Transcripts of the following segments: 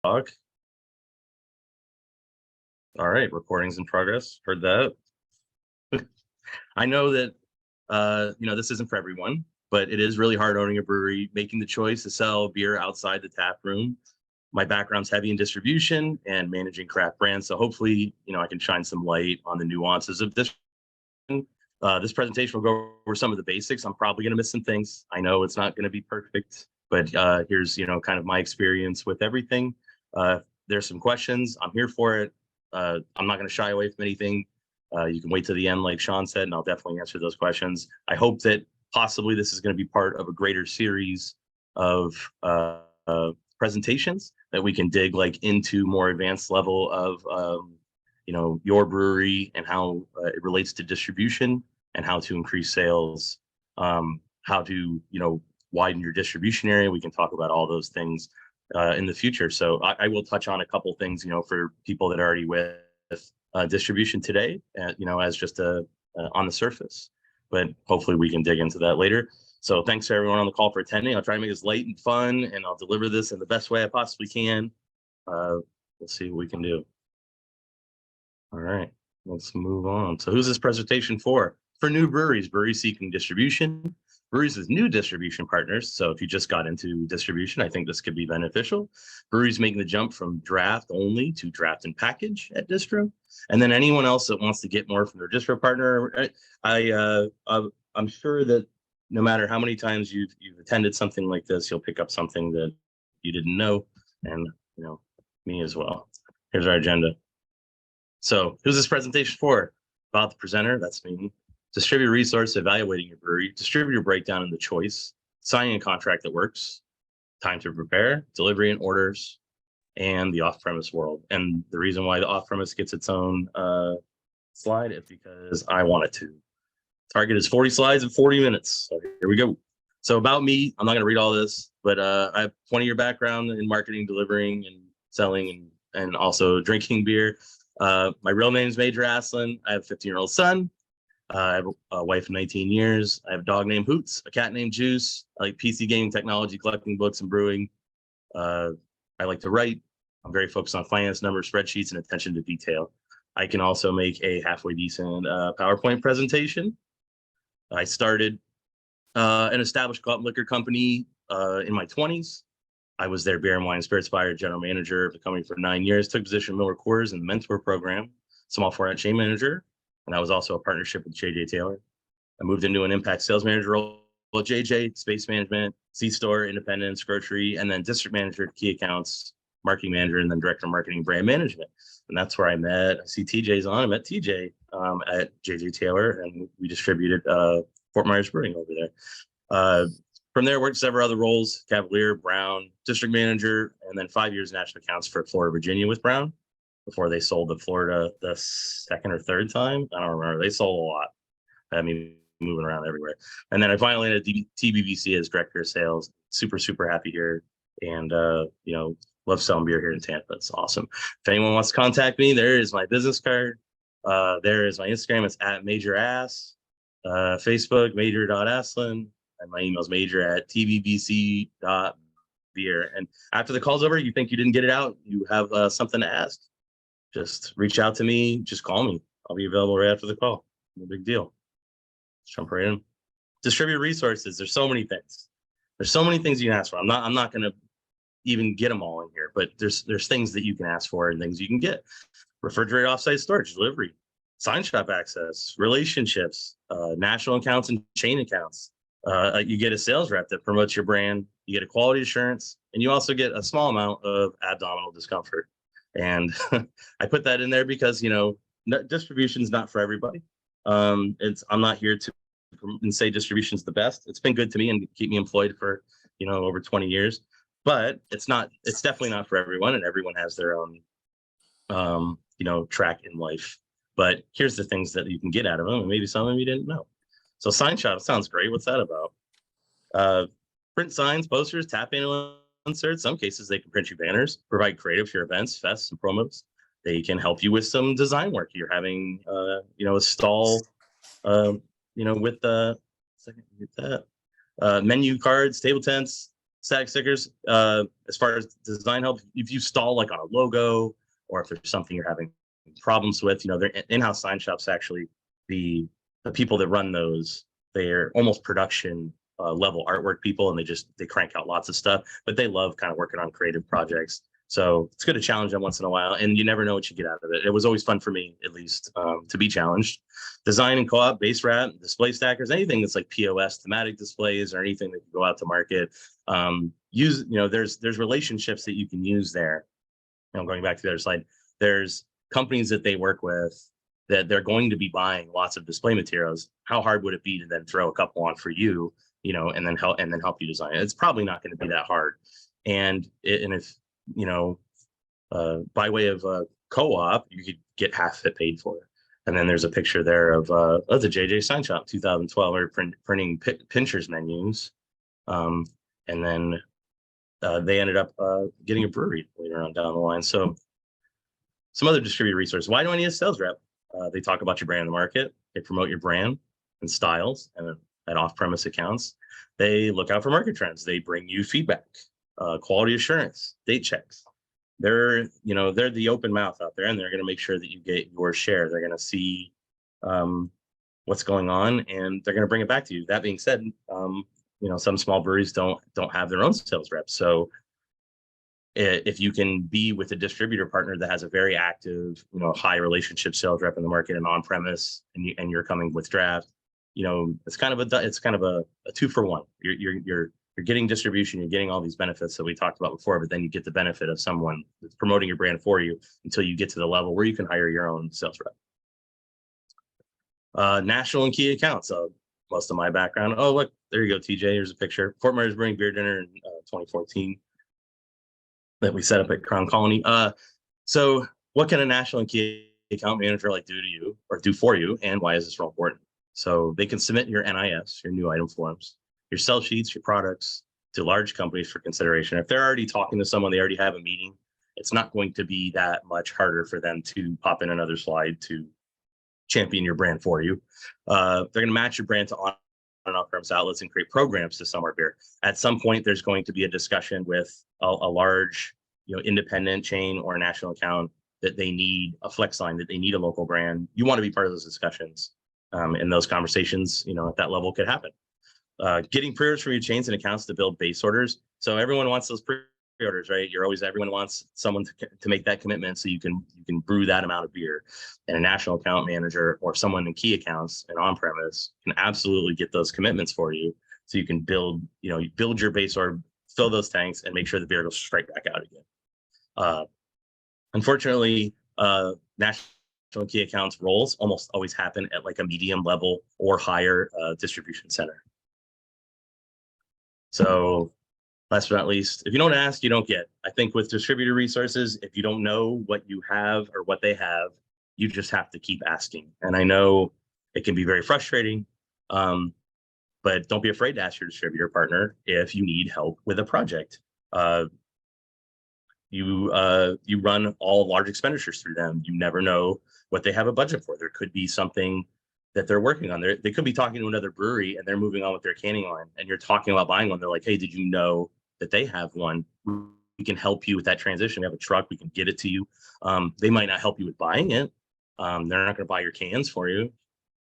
All right, recording's in progress. Heard that. I know that this isn't for everyone, but it is really hard owning a brewery, making the choice to sell beer outside the tap room. My background's heavy in distribution and managing craft brands, so hopefully, I can shine some light on the nuances of this. This presentation will go over some of the basics. I'm probably going to miss some things. I know it's not going to be perfect, but here's kind of my experience with everything. There's some questions. I'm here for it. I'm not going to shy away from anything. You can wait to the end, like Sean said, and I'll definitely answer those questions. I hope that possibly this is going to be part of a greater series of presentations that we can dig into more advanced level of your brewery and how it relates to distribution and how to increase sales, how to widen your distribution area. We can talk about all those things in the future. So I will touch on a couple things, for people that are already with distribution today, as just on the surface, but hopefully we can dig into that later. So thanks to everyone on the call for attending. I'll try to make this light and fun, and I'll deliver this in the best way I possibly can. We'll see what we can do. All right, let's move on. So who's this presentation for? For new breweries seeking distribution, breweries with new distribution partners. So if you just got into distribution, I think this could be beneficial. Breweries making the jump from draft only to draft and package at distro. And then anyone else that wants to get more from their distro partner. I'm sure that no matter how many times you've attended something like this, you'll pick up something that you didn't know, and me as well. Here's our agenda. So who's this presentation for? About the presenter, that's me. Distributor resource, evaluating your brewery, distributor breakdown and the choice, signing a contract that works, time to prepare, delivery and orders, and the off-premise world. And the reason why the off-premise gets its own slide is because I want it to. Target is 40 slides in 40 minutes. So here we go. So about me, I'm not going to read all this, but I have 20-year background in marketing, delivering, and selling, and also drinking beer. My real name is Major Asselin. I have a 15-year-old son. I have a wife of 19 years. I have a dog named Hoots, a cat named Juice. I like PC gaming technology, collecting books, and brewing. I like to write. I'm very focused on finance, numbers, spreadsheets, and attention to detail. I can also make a halfway decent PowerPoint presentation. I started an established liquor company in my 20s. I was their beer and wine spirits buyer, general manager of the company for 9 years, took position in Miller Coors in the mentor program, small format chain manager, and that was also a partnership with JJ Taylor. I moved into an impact sales manager role at JJ, space management, C-store, independence, grocery, and then district manager, key accounts, marketing manager, and then director of marketing brand management. And that's where I see TJ's on. I met TJ at JJ Taylor, and we distributed Fort Myers Brewing over there. From there, worked several other roles, Cavalier, Brown, district manager, and then 5 years national accounts for Florida, Virginia with Brown before they sold to Florida the second or third time. I don't remember. They sold a lot. I mean, moving around everywhere. And then I finally ended TBBC as director of sales. Super, super happy here. And, love selling beer here in Tampa. It's awesome. If anyone wants to contact me, there is my business card. There is my Instagram. It's at Major Ass. Facebook, major.asselin. And my email is major@tbbc.beer. And after the call's over, you think you didn't get it out, you have something to ask, just reach out to me. Just call me. I'll be available right after the call. No big deal. Let's jump right in. Distributor resources. There's so many things. There's so many things you can ask for. I'm not going to even get them all in here, but there's things that you can ask for and things you can get. Refrigerated offsite storage, delivery, sign shop access, relationships, national accounts and chain accounts. You get a sales rep that promotes your brand. You get a quality assurance, and you also get a small amount of abdominal discomfort. And I put that in there because distribution is not for everybody. I'm not here to say distribution is the best. It's been good to me and keep me employed for over 20 years, but it's definitely not for everyone, and everyone has their own track in life. But here's the things that you can get out of them, and maybe some of you didn't know. So sign shop sounds great. What's that about? Print signs, posters, tap annual inserts. Some cases they can print you banners, provide creative for your events, fests, and promos. They can help you with some design work. You're having a stall with menu cards, table tents, Static stickers, as far as design help, if you stall like on a logo, or if there's something you're having problems with, they're in-house sign shops. Actually, the people that run those, they're almost production level artwork people, and they crank out lots of stuff, but they love kind of working on creative projects. So it's good to challenge them once in a while, and you never know what you get out of it. It was always fun for me, at least, to be challenged. Design and co-op, base wrap, display stackers, anything that's like POS, thematic displays, or anything that can go out to market. There's relationships that you can use there. Going back to the other slide, there's companies that they work with that they're going to be buying lots of display materials. How hard would it be to then throw a couple on for you, and then help you design it? It's probably not going to be that hard. And if by way of co-op, you could get half it paid for. And then there's a picture there of the JJ Sign Shop 2012, or printing pinchers menus. And then they ended up getting a brewery later on down the line. So some other distributor resources. Why do I need a sales rep? They talk about your brand in the market. They promote your brand and styles and at off-premise accounts. They look out for market trends. They bring you feedback, quality assurance, date checks. They're the open mouth out there, and they're going to make sure that you get your share. They're going to see what's going on, and they're going to bring it back to you. That being said, some small breweries don't have their own sales reps. So if you can be with a distributor partner that has a very active, high relationship sales rep in the market and on premise, and you're coming with draft, it's kind of a 2-for-1. You're getting distribution, you're getting all these benefits that we talked about before, but then you get the benefit of someone that's promoting your brand for you until you get to the level where you can hire your own sales rep. National and key accounts. So most of my background. Oh, look, there you go, TJ. Here's a picture. Fort Myers Brewing Beer Dinner in 2014 that we set up at Crown Colony. So what can a national and key account manager do to you or do for you, and why is this real important? So they can submit your NIS, your new item forms, your sell sheets, your products to large companies for consideration. If they're already talking to someone, they already have a meeting, it's not going to be that much harder for them to pop in another slide to champion your brand for you. They're going to match your brand to on and off-premise outlets and create programs to sell our beer. At some point, there's going to be a discussion with a large, independent chain or a national account that they need a flex line, that they need a local brand. You want to be part of those discussions, and those conversations, at that level could happen. Getting pre-orders from your chains and accounts to build base orders. So everyone wants those pre-orders, right? Everyone wants someone to make that commitment so you can brew that amount of beer. And a national account manager or someone in key accounts and on-premise can absolutely get those commitments for you, so you can build your base order, fill those tanks, and make sure the beer goes straight back out again. Unfortunately, national key accounts roles almost always happen at a medium level or higher distribution center. So last but not least, if you don't ask, you don't get. I think with distributor resources, if you don't know what you have or what they have, you just have to keep asking. And I know it can be very frustrating, but don't be afraid to ask your distributor partner if you need help with a project. You run all large expenditures through them. You never know what they have a budget for. There could be something that they're working on. They could be talking to another brewery and they're moving on with their canning line, and you're talking about buying one. They're like, hey, did you know that they have one? We can help you with that transition. We have a truck, we can get it to you. They might not help you with buying it. They're not going to buy your cans for you,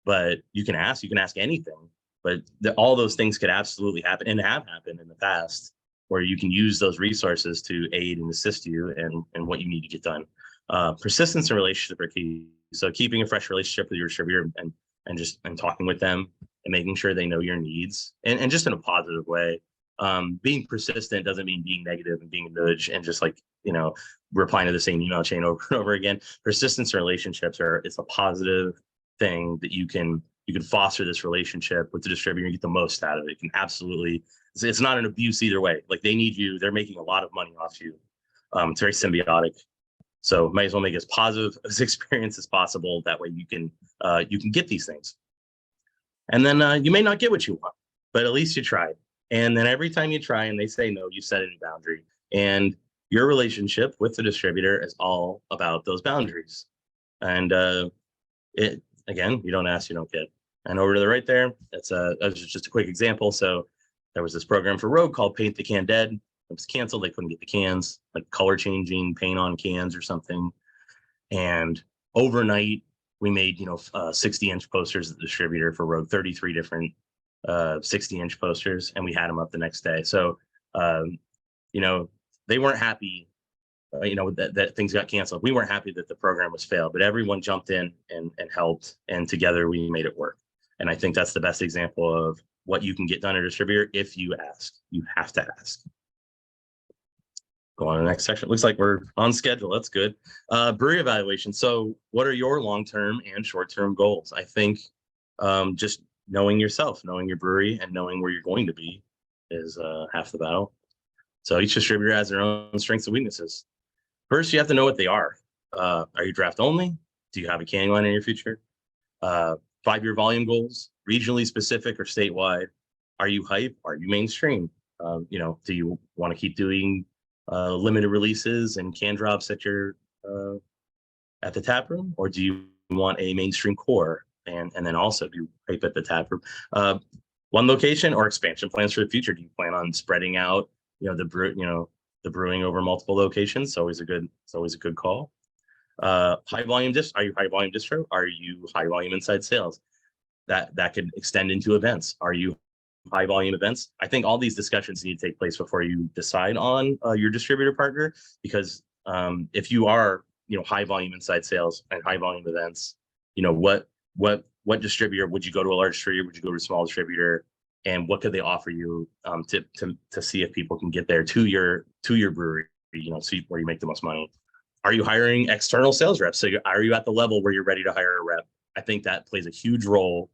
but you can ask anything. But all those things could absolutely happen and have happened in the past, where you can use those resources to aid and assist you in what you need to get done. Persistence and relationship are key. So keeping a fresh relationship with your distributor and talking with them and making sure they know your needs, and just in a positive way. Being persistent doesn't mean being negative and being a nudge and just replying to the same email chain over and over again. Persistence and relationships it's a positive thing that you can foster this relationship with the distributor and get the most out of it. You can absolutely, it's not an abuse either way. They need you, they're making a lot of money off you. It's very symbiotic. So might as well make as positive as experience as possible. That way you can get these things. And then you may not get what you want, but at least you tried. And then every time you try and they say no, you set a new boundary. And your relationship with the distributor is all about those boundaries. And again, you don't ask, you don't get. And over to the right there, that's just a quick example. So there was this program for Rogue called Paint the Can Dead. It was canceled. They couldn't get the cans, like color changing paint on cans or something. And overnight, we made 60-inch posters at the distributor for Rogue, 33 different 60-inch posters, and we had them up the next day. So they weren't happy that things got canceled. We weren't happy that the program was failed, but everyone jumped in and helped, and together we made it work. And I think that's the best example of what you can get done at a distributor if you ask. You have to ask. Go on to the next section. Looks like we're on schedule. That's good. Brewery evaluation. So what are your long-term and short-term goals? I think just knowing yourself, knowing your brewery, and knowing where you're going to be is half the battle. So each distributor has their own strengths and weaknesses. First, you have to know what they are. Are you draft only? Do you have a canning line in your future? 5-year volume goals, regionally specific or statewide? Are you hype? Are you mainstream? Do you want to keep doing limited releases and can drops at your at the tap room, or do you want a mainstream core and then also do hype at the tap room? One location or expansion plans for the future? Do you plan on spreading out the brewing over multiple locations? It's always a good call. High volume are you high volume distro? Are you high volume inside sales? That could extend into events. Are you high volume events? I think all these discussions need to take place before you decide on your distributor partner, because if you are high volume inside sales and high volume events, what distributor would you go to? A large distributor? Would you go to a small distributor? And what could they offer you to see if people can get there to your brewery, see where you make the most money? Are you hiring external sales reps? So are you at the level where you're ready to hire a rep? I think that plays a huge role,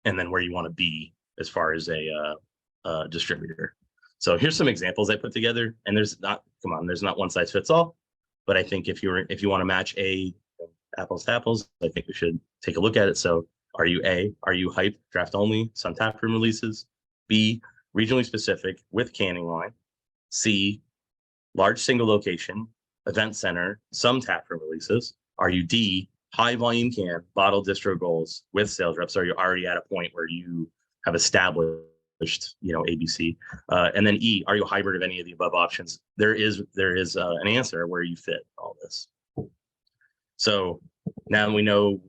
and then where you want to be as far as a distributor. So here's some examples I put together, and there's not one size fits all, but I think if you want to match apples to apples, I think we should take a look at it. So are you hype, draft only, some tap room releases? B, regionally specific with canning line? C, large single location, event center, some tap room releases? Are you D, high volume can, bottle distro goals with sales reps? Are you already at a point where you have established, ABC? And then E, are you a hybrid of any of the above options? There is an answer where you fit all this. So now we know,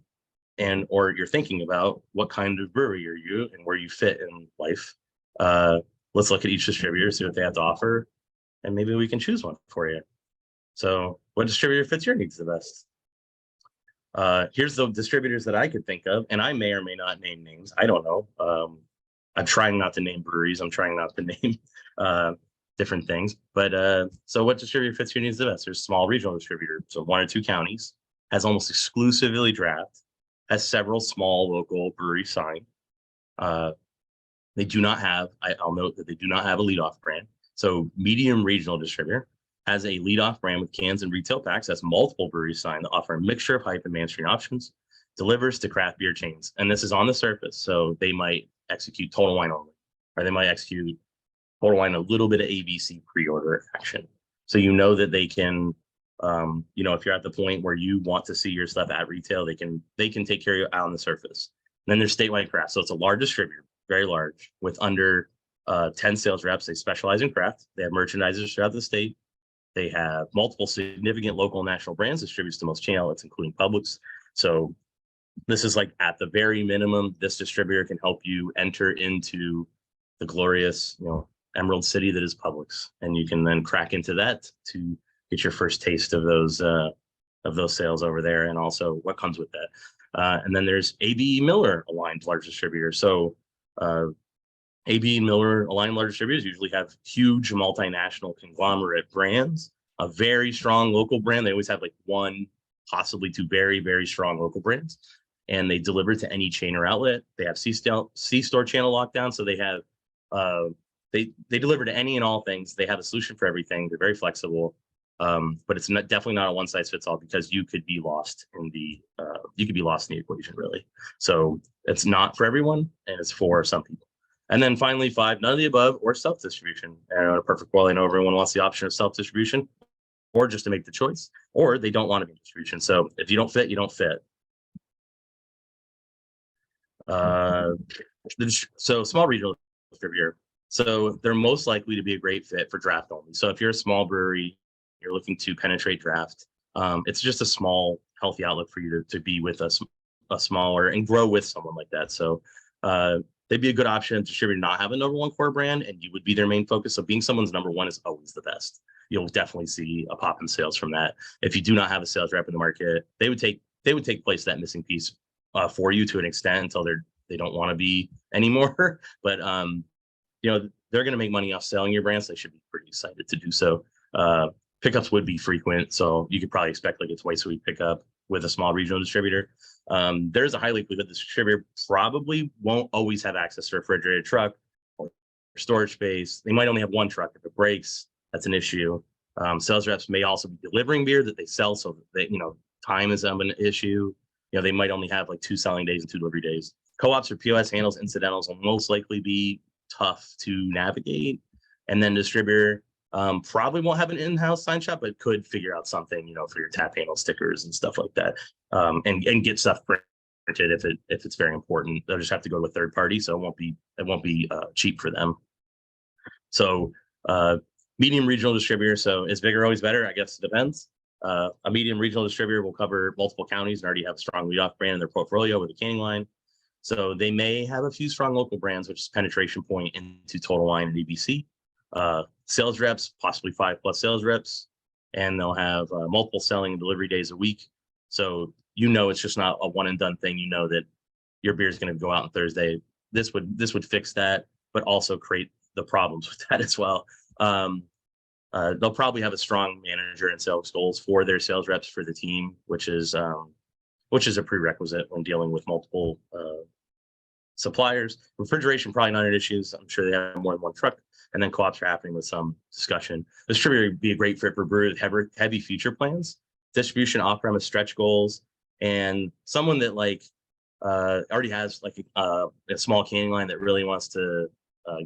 or you're thinking about what kind of brewery are you and where you fit in life. Let's look at each distributor, see what they have to offer, and maybe we can choose one for you. So what distributor fits your needs the best? Here's the distributors that I could think of, and I may or may not name names. I don't know. I'm trying not to name breweries. I'm trying not to name different things. But so what distributor fits your needs the best? There's a small regional distributor, so 1 or 2 counties, has almost exclusively draft, has several small local breweries signed. They do not have, I'll note that they do not have a leadoff brand. So medium regional distributor has a leadoff brand with cans and retail packs, has multiple breweries signed that offer a mixture of hype and mainstream options, delivers to craft beer chains. And this is on the surface. So they might execute Total Wine only, or they might execute Total Wine, a little bit of ABC pre-order action. So that they can, if you're at the point where you want to see your stuff at retail, they can take care of you out on the surface. And then there's Statewide Craft. So it's a large distributor, very large, with under 10 sales reps. They specialize in craft. They have merchandisers throughout the state. They have multiple significant local and national brands, distributes to most channel outlets, including Publix. So this is like, at the very minimum, this distributor can help you enter into the glorious, Emerald City that is Publix, and you can then crack into that to get your first taste of those sales over there, and also what comes with that. And then there's AB Miller aligned large distributors. So AB Miller aligned large distributors usually have huge multinational conglomerate brands, a very strong local brand. They always have like 1, possibly 2 very, very strong local brands, and they deliver to any chain or outlet. They have C-store channel lockdown, so they have they deliver to any and all things. They have a solution for everything. They're very flexible, but it's definitely not a one size fits all, because you could be lost in the equation, really. So it's not for everyone, and it's for some people. And then finally, 5, none of the above or self-distribution. And in a perfect world, I know everyone wants the option of self-distribution, or just to make the choice, or they don't want to be distribution. So if you don't fit, you don't fit. So small regional distributor, So they're most likely to be a great fit for draft only. So if you're a small brewery, you're looking to penetrate draft, it's just a small, healthy outlook for you to be with a smaller and grow with someone like that. So they'd be a good option to distributor not have a number one core brand, and you would be their main focus. So being someone's number one is always the best. You'll definitely see a pop in sales from that. If you do not have a sales rep in the market, they would take place that missing piece for you to an extent until they don't want to be anymore. But they're going to make money off selling your brand, so they should be pretty excited to do so. Pickups would be frequent, so you could probably expect like a twice a week pickup with a small regional distributor. There's a high likelihood the distributor probably won't always have access to a refrigerated truck or storage space. They might only have one truck. If it breaks, that's an issue. Sales reps may also be delivering beer that they sell, so that time is an issue. They might only have like 2 selling days and 2 delivery days. Co-ops or POS handles incidentals will most likely be tough to navigate. And then distributor probably won't have an in-house sign shop, but could figure out something, for your tap handle stickers and stuff like that, and get stuff printed if it's very important. They'll just have to go to a third party, so it won't be cheap for them. So medium regional distributor. So is bigger always better? I guess it depends. A medium regional distributor will cover multiple counties and already have a strong leadoff brand in their portfolio with a canning line. So they may have a few strong local brands, which is penetration point into Total Wine and ABC. Sales reps, possibly 5+ sales reps, and they'll have multiple selling and delivery days a week. So it's just not a one and done thing. That your beer is going to go out on Thursday. This would fix that, but also create the problems with that as well. They'll probably have a strong manager and sales goals for their sales reps for the team, which is a prerequisite when dealing with multiple suppliers. Refrigeration, probably not an issue. I'm sure they have more than one truck. And then co-ops are happening with some discussion. Distributor would be a great fit for brewers with heavy future plans, distribution, off-premise stretch goals, and someone that already has a small canning line that really wants to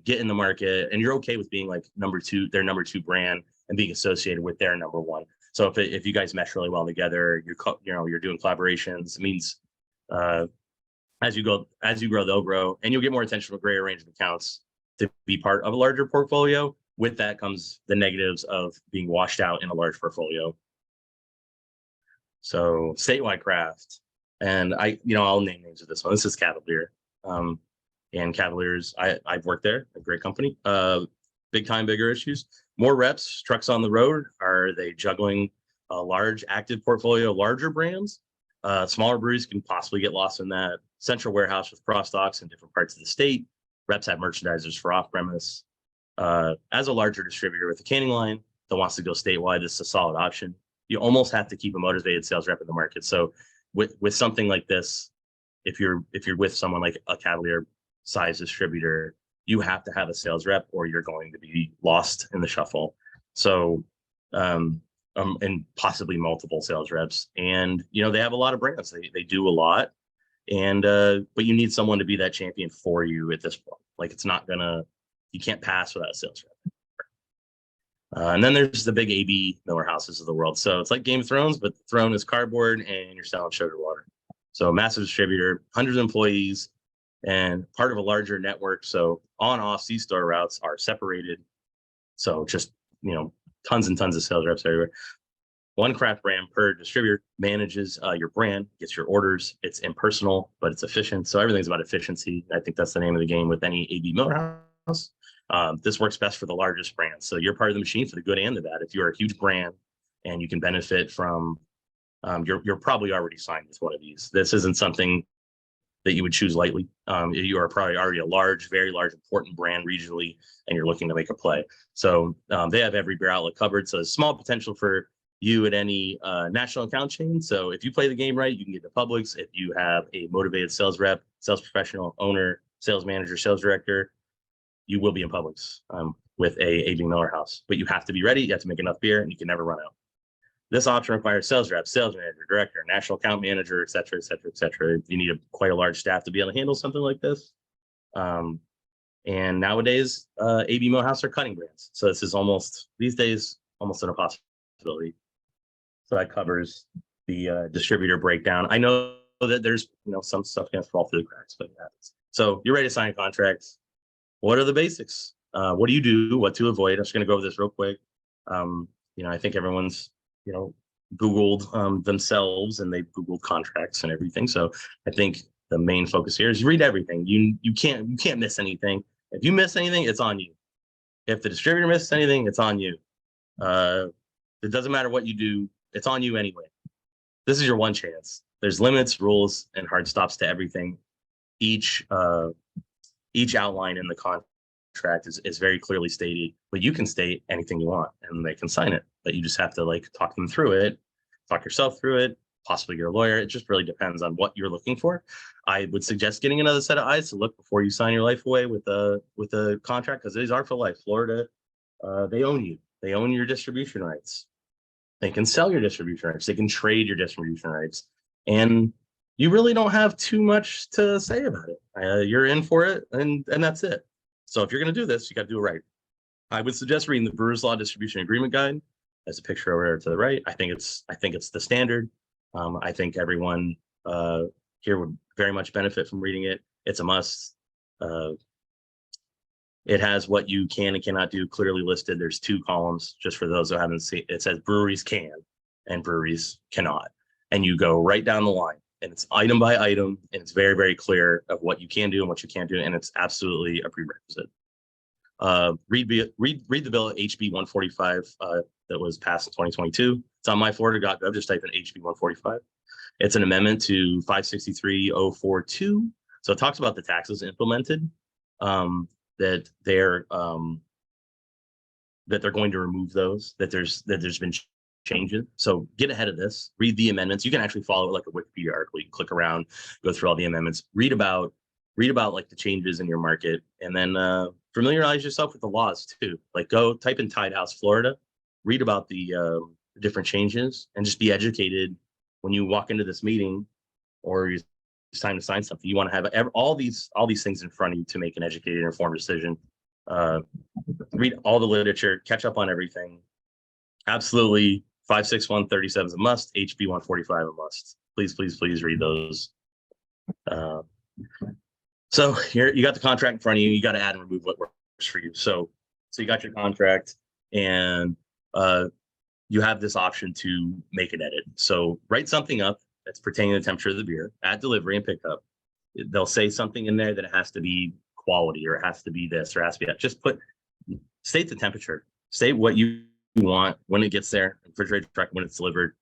get in the market, and you're okay with being their number two brand and being associated with their number one. So if you guys mesh really well together, you're doing collaborations. It means as you grow, they'll grow, and you'll get more attention from a greater range of accounts to be part of a larger portfolio. With that comes the negatives of being washed out in a large portfolio. So Statewide Craft, and I'll name names of this one. This is Cavalier, and Cavaliers. I've worked there, a great company. Big time, bigger issues. More reps, trucks on the road. Are they juggling a large active portfolio, larger brands? Smaller breweries can possibly get lost in that. Central warehouse with cross stocks in different parts of the state. Reps have merchandisers for off-premise. As a larger distributor with a canning line that wants to go statewide, this is a solid option. You almost have to keep a motivated sales rep in the market. So with something like this, if you're with someone like a Cavalier size distributor, you have to have a sales rep or you're going to be lost in the shuffle. So and possibly multiple sales reps. And they have a lot of brands. They do a lot. And but you need someone to be that champion for you at this point. You can't pass without a sales rep. And then there's the big AB Miller houses of the world. So it's like Game of Thrones, but the throne is cardboard and you're selling sugar water. So massive distributor, hundreds of employees, and part of a larger network. So on-off C-store routes are separated. So just, tons and tons of sales reps everywhere. One craft brand per distributor manages your brand, gets your orders. It's impersonal, but it's efficient. So everything's about efficiency. I think that's the name of the game with any AB Miller house. This works best for the largest brands. So you're part of the machine for the good and the bad. If you're a huge brand and you can benefit from, you're probably already signed with one of these. This isn't something that you would choose lightly. You are probably already a large, very large, important brand regionally, and you're looking to make a play. So they have every beer outlet covered. So there's small potential for you at any national account chain. So if you play the game right, you can get to Publix. If you have a motivated sales rep, sales professional, owner, sales manager, sales director, you will be in Publix with a AB Miller house. But you have to be ready. You have to make enough beer, and you can never run out. This option requires sales rep, sales manager, director, national account manager, et cetera, et cetera, et cetera. You need quite a large staff to be able to handle something like this. And nowadays, AB Miller house are cutting brands. So this is these days, almost an impossibility. So that covers the distributor breakdown. I know that there's, some stuff can fall through the cracks, but it happens. So you're ready to sign contracts. What are the basics? What do you do? What to avoid? I'm just going to go over this real quick. I think everyone's, Googled themselves, and they've Googled contracts and everything. So I think the main focus here is read everything. You can't miss anything. If you miss anything, it's on you. If the distributor misses anything, it's on you. It doesn't matter what you do, it's on you anyway. This is your one chance. There's limits, rules, and hard stops to everything. Each outline in the contract is very clearly stated, but you can state anything you want and they can sign it. But you just have to talk them through it, talk yourself through it, possibly your lawyer. It just really depends on what you're looking for. I would suggest getting another set of eyes to look before you sign your life away with a contract, because these are for life. Florida, they own you. They own your distribution rights. They can sell your distribution rights. They can trade your distribution rights. And you really don't have too much to say about it. You're in for it, and that's it. So if you're going to do this, you got to do it right. I would suggest reading the Brewer's Law Distribution Agreement Guide. There's a picture over there to the right. I think it's the standard. I think everyone here would very much benefit from reading it. It's a must. It has what you can and cannot do clearly listed. There's 2 columns, just for those who haven't seen. It says breweries can and breweries cannot. And you go right down the line, and it's item by item, and it's very, very clear of what you can do and what you can't do. And it's absolutely a prerequisite. Read the bill at HB 145 that was passed in 2022. It's on myflorida.gov. Just type in HB 145. It's an amendment to 563.042. So it talks about the taxes implemented, that they're going to remove those, that there's been changes. So get ahead of this, read the amendments. You can actually follow it like a Wikipedia article. You can click around, go through all the amendments, read about the changes in your market, and then familiarize yourself with the laws too. Go type in Tide House, Florida, read about the different changes, and just be educated when you walk into this meeting or it's time to sign something. You want to have all these things in front of you to make an educated, informed decision. Read all the literature, catch up on everything. Absolutely, 56137 is a must. HB 145 a must. Please read those. So here you got the contract in front of you. You got to add and remove what works for you. So you got your contract, and you have this option to make an edit. So write something up that's pertaining to the temperature of the beer at delivery and pickup. They'll say something in there that it has to be quality, or it has to be this, or it has to be that. Just state the temperature. State what you want when it gets there, refrigerator truck, when it's delivered.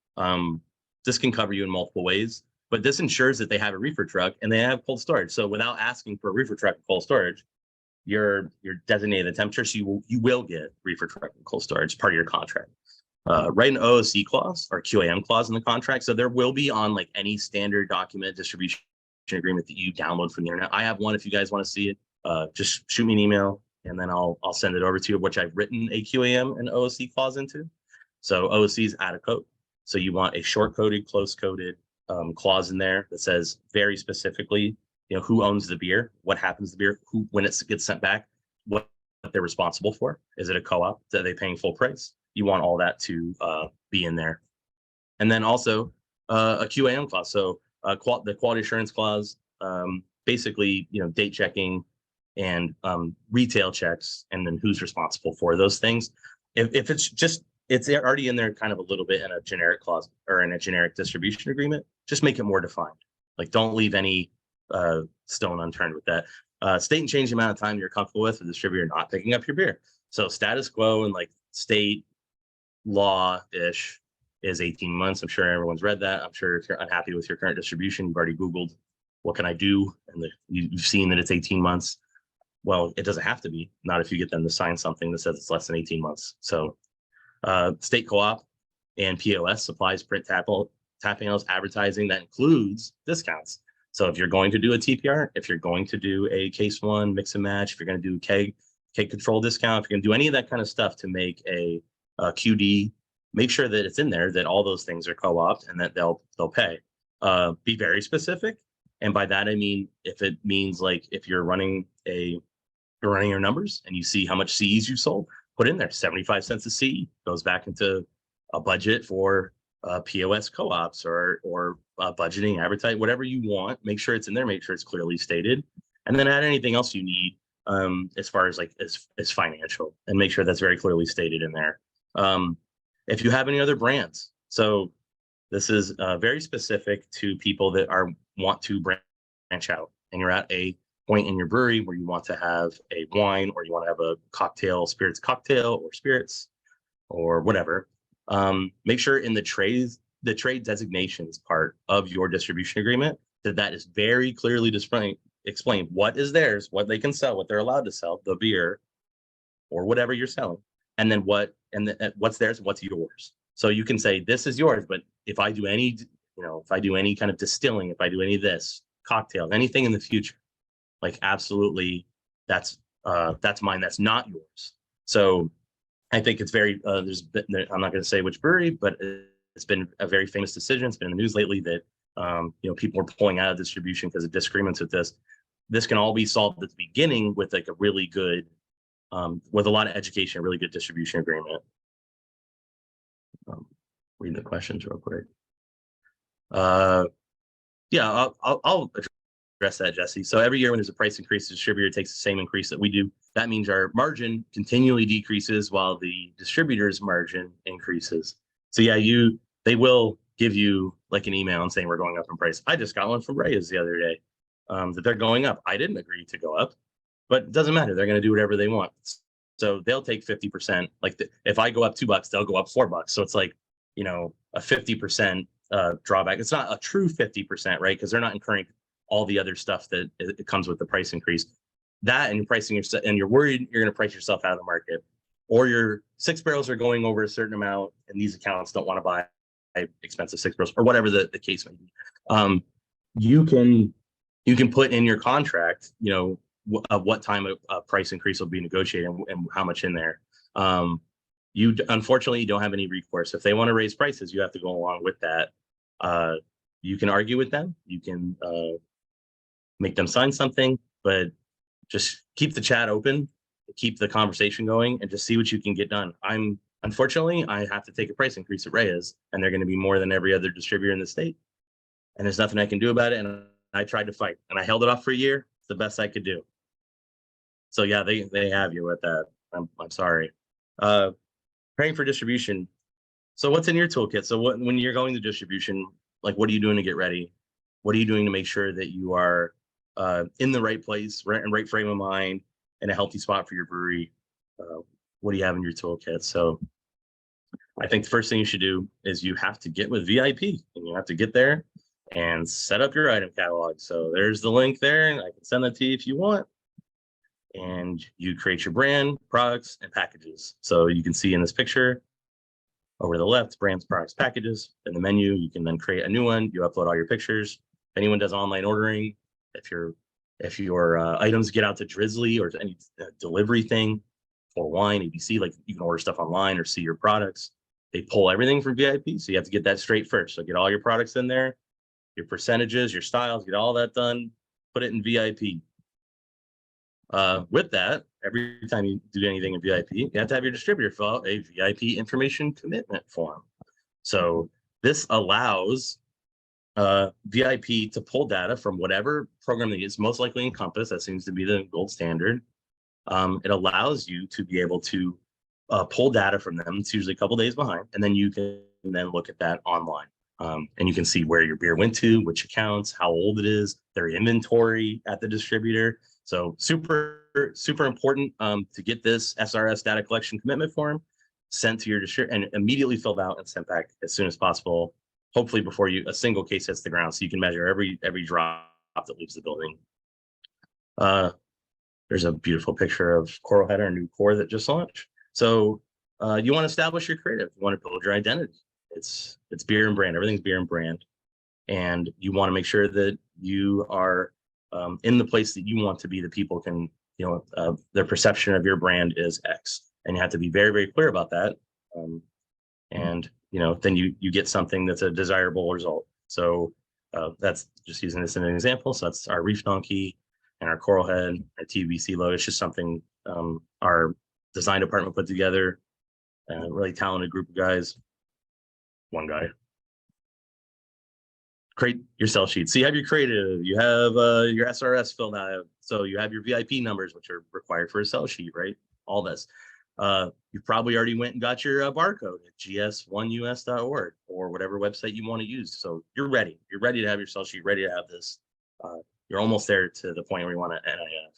This can cover you in multiple ways, but this ensures that they have a reefer truck and they have cold storage. So without asking for a reefer truck and cold storage, you're designating the temperature, so you will get reefer truck and cold storage, part of your contract. Write an OOC clause or QAM clause in the contract. So there will be on any standard document distribution agreement that you download from the internet. I have one. If you guys want to see it, just shoot me an email, and then I'll send it over to you, which I've written a QAM and OOC clause into. So OOC is add a code. So you want a short coded, close coded clause in there that says very specifically, who owns the beer, what happens to the beer, who, when it gets sent back, what they're responsible for. Is it a co-op? Are they paying full price? You want all that to be in there. And then also a QAM clause. So the quality assurance clause, basically, date checking and retail checks, and then who's responsible for those things. If it's already in there kind of a little bit in a generic clause or in a generic distribution agreement, just make it more defined. Don't leave any stone unturned with that. State and change the amount of time you're comfortable with the distributor not picking up your beer. So status quo and state law-ish is 18 months. I'm sure everyone's read that. I'm sure if you're unhappy with your current distribution, you've already Googled, what can I do? And you've seen that it's 18 months. Well, it doesn't have to be, not if you get them to sign something that says it's less than 18 months. So state co-op and POS, supplies, print, tapping house, advertising, that includes discounts. So if you're going to do a TPR, if you're going to do a case one, mix and match, if you're going to do keg control discount, if you're going to do any of that kind of stuff to make a QD, make sure that it's in there, that all those things are co-opt and that they'll pay. Be very specific. And by that, I mean, if it means if you're running your numbers and you see how much CEs you sold, put in there 75 cents a CE, goes back into a budget for POS co-ops or budgeting, advertising, whatever you want. Make sure it's in there, make sure it's clearly stated, and then add anything else you need as far as like as financial, and make sure that's very clearly stated in there. If you have any other brands, so this is very specific to people that want to branch out, and you're at a point in your brewery where you want to have a wine, or you want to have a spirits cocktail, or spirits, or whatever. Make sure in the trade designations part of your distribution agreement that is very clearly explain what is theirs, what they can sell, what they're allowed to sell, the beer or whatever you're selling, and then what's theirs, what's yours. So you can say this is yours, but if I do any, if I do any kind of distilling, if I do any of this cocktails, anything in the future, like absolutely, that's mine. That's not yours. So I think it's very I'm not going to say which brewery, but it's been a very famous decision. It's been in the news lately that people are pulling out of distribution because of disagreements with this. This can all be solved at the beginning with like a really good, with a lot of education, a really good distribution agreement. Read the questions real quick. Yeah, I'll address that, Jesse. So every year when there's a price increase, the distributor takes the same increase that we do. That means our margin continually decreases while the distributor's margin increases. So yeah, they will give you like an email and saying we're going up in price. I just got one from Reyes the other day that they're going up. I didn't agree to go up, but it doesn't matter. They're going to do whatever they want. So they'll take 50%. Like if I go up $2, they'll go up $4. So it's like, a 50% drawback. It's not a true 50%, right? Because they're not incurring all the other stuff that it comes with the price increase. That and you're pricing yourself, and you're worried you're going to price yourself out of the market, or your 6 barrels are going over a certain amount, and these accounts don't want to buy expensive 6 barrels, or whatever the case may be. You can put in your contract, what time a price increase will be negotiated and how much in there. You unfortunately don't have any recourse. If they want to raise prices, you have to go along with that. You can argue with them. You can make them sign something, but just keep the chat open, keep the conversation going, and just see what you can get done. Unfortunately, I have to take a price increase at Reyes, and they're going to be more than every other distributor in the state. And there's nothing I can do about it. And I tried to fight, and I held it off for a year. It's the best I could do. So yeah, they have you with that. I'm sorry. Preparing for distribution. So what's in your toolkit? So when you're going to distribution, like what are you doing to get ready? What are you doing to make sure that you are in the right place, right frame of mind, in a healthy spot for your brewery? What do you have in your toolkit? So I think the first thing you should do is you have to get with VIP, and you have to get there and set up your item catalog. So there's the link there, and I can send that to you if you want. And you create your brand, products, and packages. So you can see in this picture over to the left, brands, products, packages. In the menu, you can then create a new one. You upload all your pictures. If anyone does online ordering, if your items get out to Drizzly or to any delivery thing for wine, ABC, like you can order stuff online or see your products. They pull everything from VIP, so you have to get that straight first. So get all your products in there, your percentages, your styles, get all that done, put it in VIP. With that, every time you do anything in VIP, you have to have your distributor fill out a VIP information commitment form. So this allows VIP to pull data from whatever program that is most likely Encompass. That seems to be the gold standard. It allows you to be able to pull data from them. It's usually a couple days behind, and then you can then look at that online. And you can see where your beer went to, which accounts, how old it is, their inventory at the distributor. So super important to get this SRS data collection commitment form sent to your distributor and immediately filled out and sent back as soon as possible. Hopefully before a single case hits the ground, so you can measure every drop that leaves the building. There's a beautiful picture of Coral Head, our new core that just launched. So you want to establish your creative. You want to build your identity. It's beer and brand. Everything's beer and brand, and you want to make sure that you are in the place that you want to be. The people can, their perception of your brand is X, and you have to be very, very clear about that. And then you get something that's a desirable result. So that's just using this as an example. So that's our Reef Donkey and our Coral Head, our TBC logo. It's just something our design department put together. A really talented group of guys. One guy. Create your sell sheet. So you have your creative, you have your SRS filled out, So you have your VIP numbers, which are required for a sell sheet, right? All this. You probably already went and got your barcode at gs1us.org or whatever website you want to use. So you're ready. You're ready to have your sell sheet, ready to have this. You're almost there to the point where you want to NIF.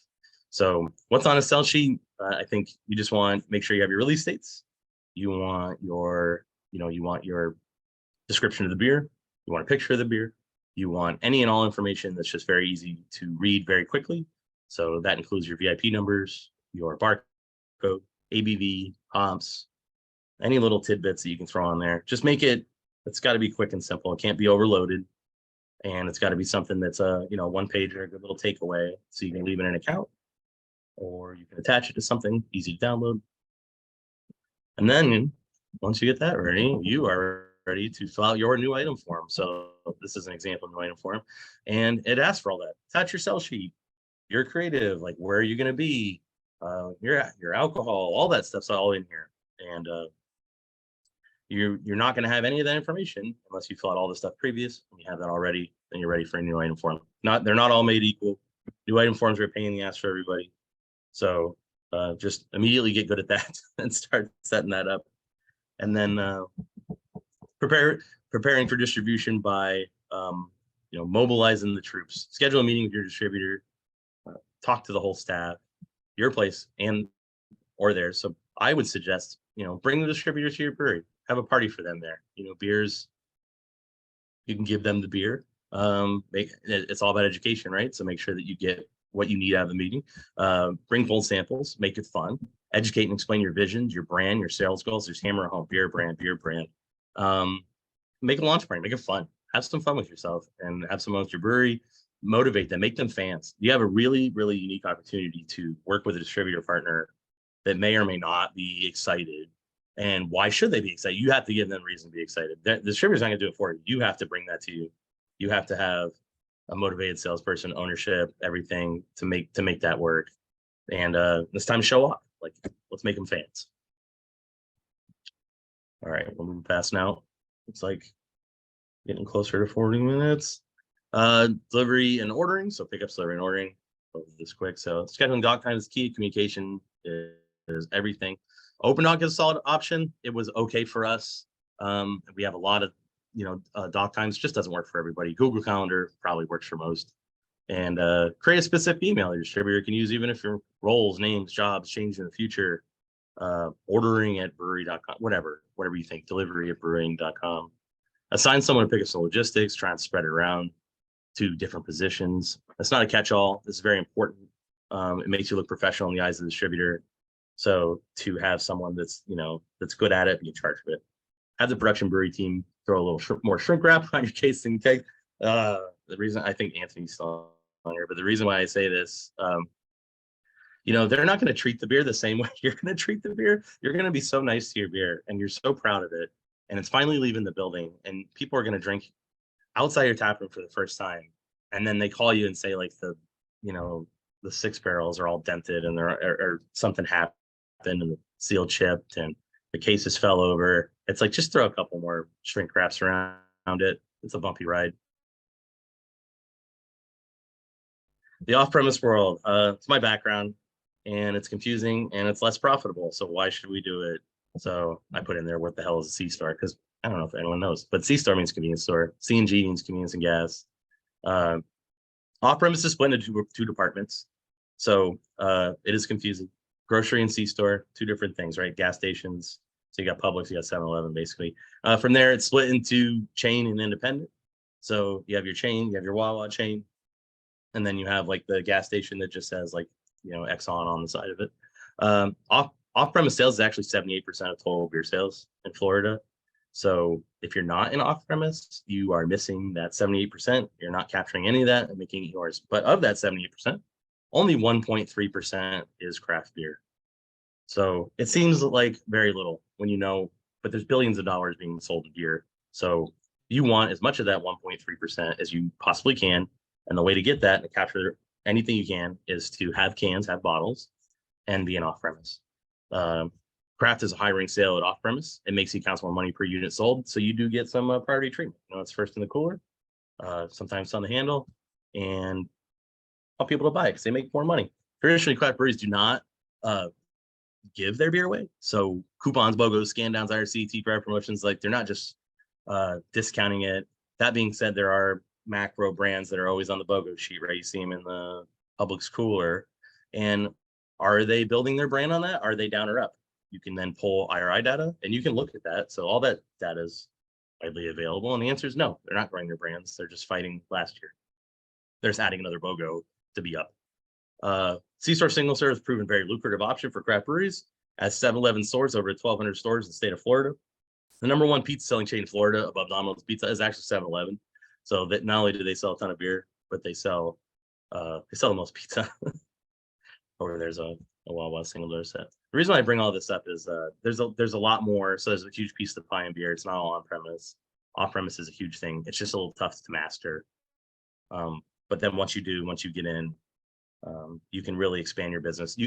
So what's on a sell sheet? I think you just want to make sure you have your release dates. You want your, you want your description of the beer. You want a picture of the beer. You want any and all information that's just very easy to read very quickly. So that includes your VIP numbers, your barcode, ABV, hops, any little tidbits that you can throw on there. Just make it's got to be quick and simple. It can't be overloaded. And it's got to be something that's a, one page or a good little takeaway. So you can leave it in an account or you can attach it to something easy to download. And then once you get that ready, you are ready to fill out your new item form. So this is an example of new item form. And it asks for all that. Attach your sell sheet, your creative, like where are you going to be, your alcohol, all that stuff's all in here. And you're not going to have any of that information unless you fill out all the stuff previous and you have that already, then you're ready for a new item form. They're not all made equal. New item forms are a pain in the ass for everybody. So just immediately get good at that and start setting that up. And then preparing for distribution by mobilizing the troops. Schedule a meeting with your distributor, talk to the whole staff, your place or theirs. So I would suggest, bring the distributor to your brewery, have a party for them there. Beers, you can give them the beer. It's all about education, right? So make sure that you get what you need out of the meeting. Bring cold samples, make it fun, educate and explain your visions, your brand, your sales goals. There's hammer home, beer brand. Make a launch party, make it fun. Have some fun with yourself and have some fun with your brewery. Motivate them, make them fans. You have a really, really unique opportunity to work with a distributor partner that may or may not be excited. And why should they be excited? You have to give them reason to be excited. The distributor's not going to do it for you. You have to bring that to you. You have to have a motivated salesperson, ownership, everything to make that work. And it's time to show off. Like, let's make them fans. All right, we'll move past now. It's like getting closer to 40 minutes. Delivery and ordering. So pickups, delivery, and ordering. This quick. So scheduling dock time is key. Communication is everything. Open dock is a solid option. It was okay for us. We have a lot of dock times. Just doesn't work for everybody. Google Calendar probably works for most. And create a specific email your distributor can use, even if your roles, names, jobs change in the future. Ordering at brewery.com, whatever you think. Delivery at brewing.com. Assign someone to pick up some logistics. Try and spread it around to different positions. That's not a catch-all. This is very important. It makes you look professional in the eyes of the distributor. So to have someone that's good at it, be in charge of it. Have the production brewery team throw a little more shrink wrap on your casing keg. The reason I think Anthony's still on here, but the reason why I say this, they're not going to treat the beer the same way you're going to treat the beer. You're going to be so nice to your beer and you're so proud of it. And it's finally leaving the building and people are going to drink outside your tap room for the first time. And then they call you and say like the 6 barrels are all dented and or something happened and the seal chipped and the cases fell over. It's like, just throw a couple more shrink wraps around it. It's a bumpy ride. The off-premise world, it's my background and it's confusing and it's less profitable. So why should we do it? So I put in there, what the hell is a C-store? Because I don't know if anyone knows, but C-store means convenience store. C&G means convenience and gas. Off-premise is split into two departments. So it is confusing. Grocery and C-store, two different things, right? Gas stations. So you got Publix, you got 7-Eleven, basically. From there, it's split into chain and independent. So you have your chain, you have your Wawa chain, and then you have like the gas station that just has like, Exxon on the side of it. Off-premise sales is actually 78% of total beer sales in Florida. So if you're not in off-premise, you are missing that 78%. You're not capturing any of that and making it yours. But of that 78%, only 1.3% is craft beer. So it seems like very little when but there's billions of dollars being sold in beer. So you want as much of that 1.3% as you possibly can. And the way to get that and capture anything you can is to have cans, have bottles, and be an off-premise. Craft is a high ring sale at off-premise. It makes you count more money per unit sold. So you do get some priority treatment. It's first in the cooler, sometimes on the handle. And want people to buy it because they make more money. Traditionally, craft breweries do not give their beer away. So coupons, BOGOs, scan downs, IRC, TPR promotions, like they're not just discounting it. That being said, there are macro brands that are always on the BOGO sheet, right? You see them in the Publix cooler. And are they building their brand on that? Are they down or up? You can then pull IRI data and you can look at that. So all that data is widely available. And the answer is no, they're not growing their brands. They're just fighting last year. They're just adding another BOGO to be up. C-store single serve has proven very lucrative option for craft breweries. As 7-Eleven stores, over 1,200 stores in the state of Florida. The number one pizza selling chain in Florida above Domino's Pizza is actually 7-Eleven. So that not only do they sell a ton of beer, but they sell the most pizza. Or there's a Wawa single door set. The reason why I bring all this up is there's a lot more. So there's a huge piece of the pie in beer. It's not all on premise. Off premise is a huge thing. It's just a little tough to master. But then once you get in, you can really expand your business.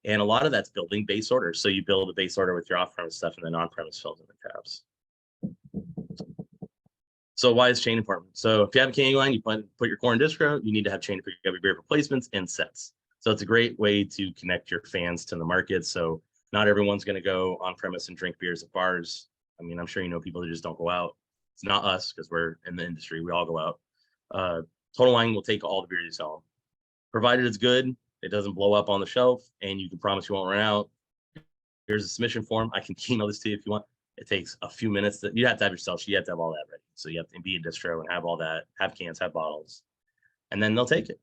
And a lot of that's building base orders. So you build a base order with your off-premise stuff, and then on-premise fills in the tabs. So why is chain important? So if you have a canning line, you put your core in distro, you need to have chain to pick up your beer replacements and sets. So it's a great way to connect your fans to the market. So not everyone's going to go on-premise and drink beers at bars. I mean, I'm sure you know people who just don't go out. It's not us because we're in the industry. We all go out. Total Wine will take all the beer you sell them. Provided it's good, it doesn't blow up on the shelf, and you can promise you won't run out. Here's a submission form. I can email this to you if you want. It takes a few minutes. You have to have yourself. You have to have all that ready. So you have to be a distro and have all that, have cans, have bottles, and then they'll take it.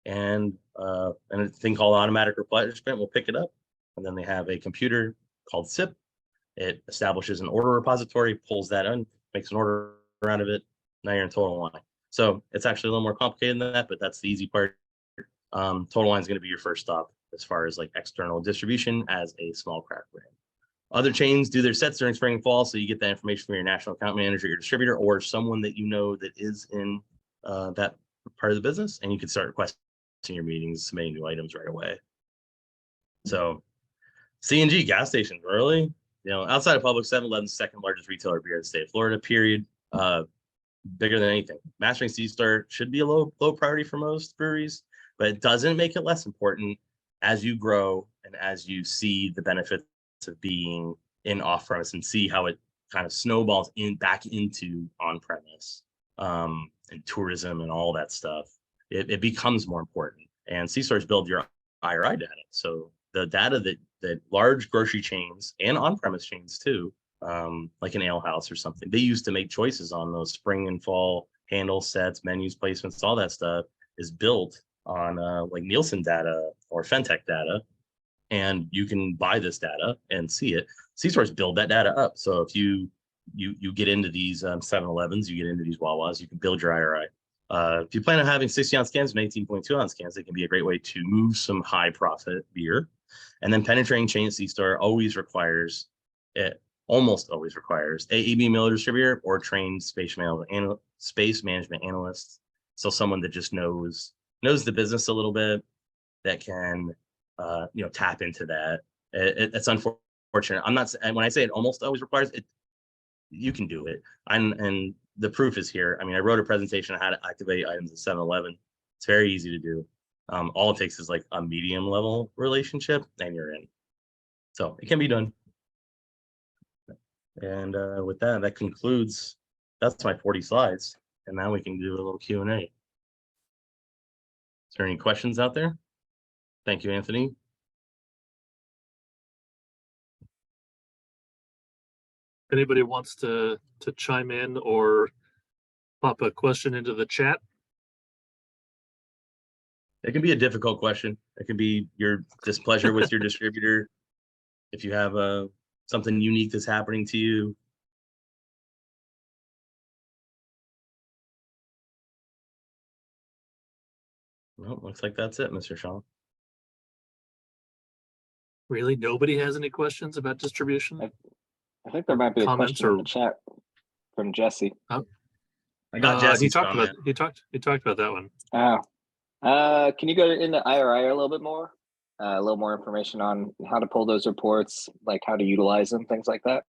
And a thing called automatic replenishment will pick it up. And then they have a computer called SIP. It establishes an order repository, pulls that in, makes an order out of it. Now you're in Total Wine. So it's actually a little more complicated than that, but that's the easy part. Total Wine is going to be your first stop as far as like external distribution as a small craft brand. Other chains do their sets during spring and fall, so you get that information from your national account manager, your distributor, or someone that you know that is in that part of the business, and you can start requesting your meetings, submitting new items right away. So C&G gas stations, really? Outside of Publix, 7-Eleven's second largest retailer of beer in the state of Florida, period. Bigger than anything. Mastering C-store should be a low priority for most breweries, but it doesn't make it less important as you grow and as you see the benefits of being in off-premise and see how it kind of snowballs back into on-premise and tourism and all that stuff. It becomes more important. And C-stores build your IRI data. So the data that large grocery chains and on-premise chains too, like an ale house or something, they used to make choices on those spring and fall handle sets, menus, placements, all that stuff is built on like Nielsen data or Fentech data. And you can buy this data and see it. C-stores build that data up. So if you get into these 7-Elevens, you get into these Wawas, you can build your IRI. If you plan on having 60-ounce cans and 18.2-ounce cans, it can be a great way to move some high profit beer. And then penetrating chain C-store almost always requires a AB Miller distributor or trained space management analyst. So someone that just knows the business a little bit, that can tap into that. It's unfortunate. When I say it almost always requires it, you can do it. And the proof is here. I mean, I wrote a presentation on how to activate items at 7-Eleven. It's very easy to do. All it takes is like a medium level relationship and you're in. So it can be done. And with that concludes, that's my 40 slides. And now we can do a little Q&A. Is there any questions out there? Thank you, Anthony. Anybody wants to chime in or pop a question into the chat? It can be a difficult question. It can be your displeasure with your distributor. If you have something unique that's happening to you. Well, looks like that's it, Mr. Shaw. Really? Nobody has any questions about distribution? I think there might be a Comments question in the chat from Jesse. Oh. I got Jesse's he talked comment. about that one. Can you go into IRI a little bit more? A little more information on how to pull those reports, like how to utilize them, things like that?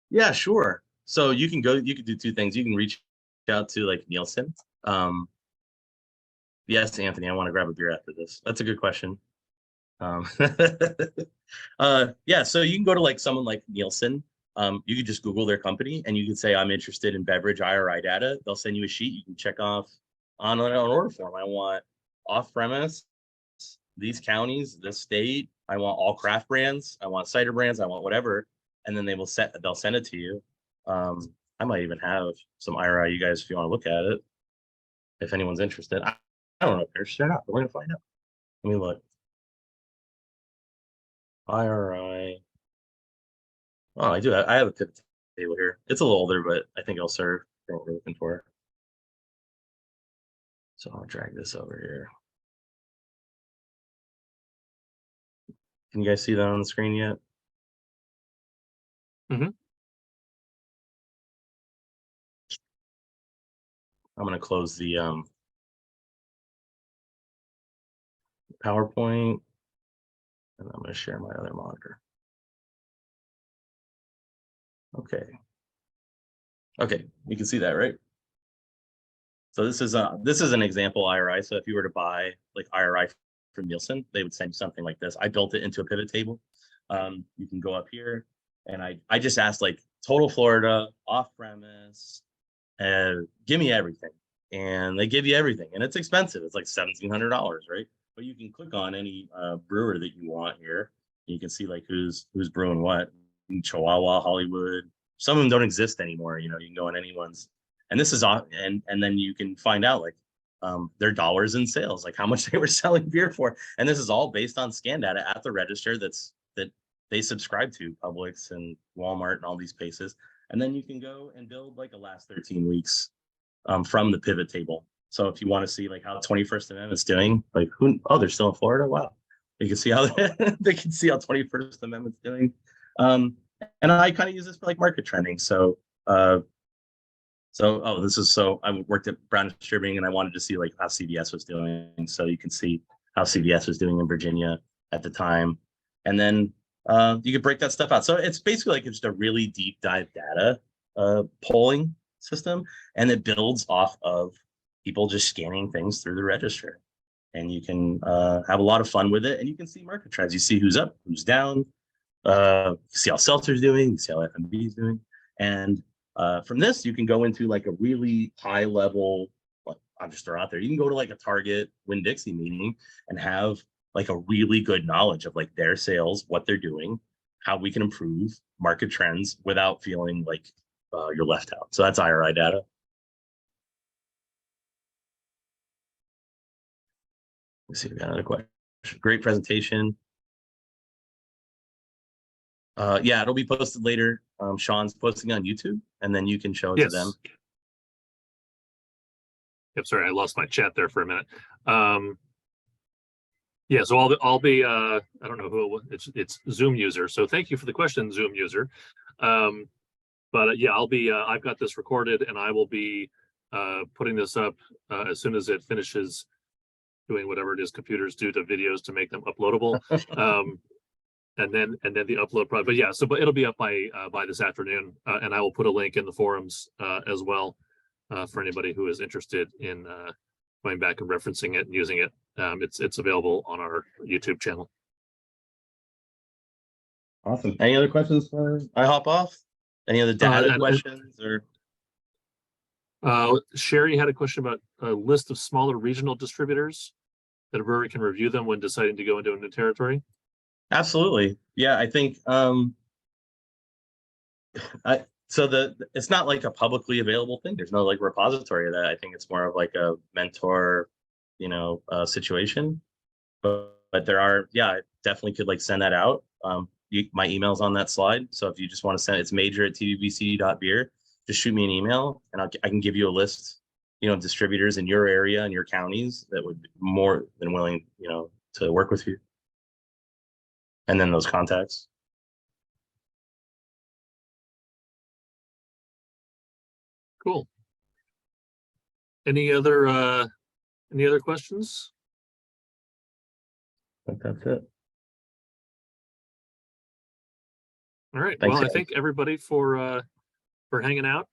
Yeah, sure. So you can do two things. You can reach out to like Nielsen. Yes, Anthony, I want to grab a beer after this. That's a good question. Um, yeah, so you can go to like someone like Nielsen. You could just Google their company and you can say, I'm interested in beverage IRI data. They'll send you a sheet. You can check off on an order form. I want off premise, these counties, this state. I want all craft brands. I want cider brands. I want whatever. And then they'll send it to you. I might even have some IRI, you guys, if you want to look at it, if anyone's interested. I don't know if they're shut up, but we're gonna find out. Let me look. IRI. Oh, I do. I have a pivot table here. It's a little older, but I think it'll serve for what we're looking for. So I'll drag this over here. Can you guys see that on the screen yet? Mm-hmm. I'm gonna close the PowerPoint, and I'm gonna share my other monitor. Okay. Okay, you can see that, right? So this is an example IRI. So if you were to buy like IRI from Nielsen, they would send you something like this. I built it into a pivot table. You can go up here, and I just asked like total Florida, off premise, and give me everything. And they give you everything, and it's expensive. It's like $1,700, right? But you can click on any brewer that you want here. You can see like who's brewing what. Chihuahua, Hollywood. Some of them don't exist anymore. You know, you can go on anyone's, and this is off, and then you can find out like their dollars in sales, like how much they were selling beer for. And this is all based on scan data at the register that they subscribe to, Publix and Walmart and all these places. And then you can go and build like a last 13 weeks from the pivot table. So if you want to see like how 21st Amendment's doing, like they're still in Florida. Wow. You can see how they can see how 21st Amendment's doing. And I kind of use this for like market trending. So I worked at Brown Distributing and I wanted to see like how CVS was doing. So you can see how CVS was doing in Virginia at the time. And then you could break that stuff out. So it's basically like just a really deep dive data polling system. And it builds off of people just scanning things through the register. And you can have a lot of fun with it. And you can see market trends. You see who's up, who's down. You see how seltzer's doing, you see how FMB is doing. And from this, you can go into like a really high level, like, I'm just throwing out there, you can go to like a Target Winn-Dixie meeting and have like a really good knowledge of like their sales, what they're doing, how we can improve market trends without feeling like you're left out. So that's IRI data. Let's see if we got another question. Great presentation. Yeah, it'll be posted later. Sean's posting on YouTube, and then you can show it to them. Yep, sorry, I lost my chat there for a minute. Yeah, so I'll be I don't know who it's Zoom user. So thank you for the question, Zoom user. But yeah, I've got this recorded, and I will be putting this up as soon as it finishes doing whatever it is computers do to videos to make them uploadable. And then the upload probably, but yeah, but it'll be up by this afternoon, and I will put a link in the forums as well for anybody who is interested in going back and referencing it and using it. It's available on our YouTube channel. Awesome. Any other questions before I hop off? Any other data questions or? Sherry had a question about a list of smaller regional distributors that a brewery can review them when deciding to go into a new territory. Absolutely. Yeah, I think it's not like a publicly available thing. There's no like repository of that. I think it's more of like a mentor, situation. But there are, yeah, I definitely could like send that out. My email's on that slide. So if you just want to send it's major@tvbc.beer, just shoot me an email and I can give you a list, of distributors in your area and your counties that would be more than willing, to work with you. And then those contacts. Cool. Any other questions? I think that's it. All right. Thanks, well, guys. I thank everybody for hanging out.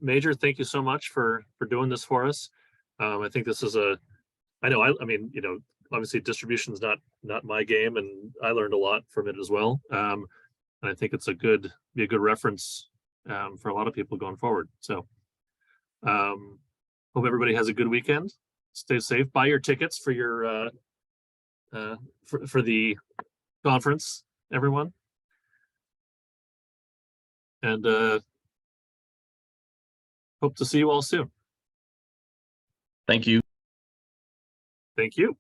Major, thank you so much for doing this for us. I think this is a I know, I mean, you know, obviously distribution's not my game, and I learned a lot from it as well. And I think it's be a good reference for a lot of people going forward. So hope everybody has a good weekend. Stay safe. Buy your tickets for your for the conference, everyone. And hope to see you all soon. Thank you. Thank you.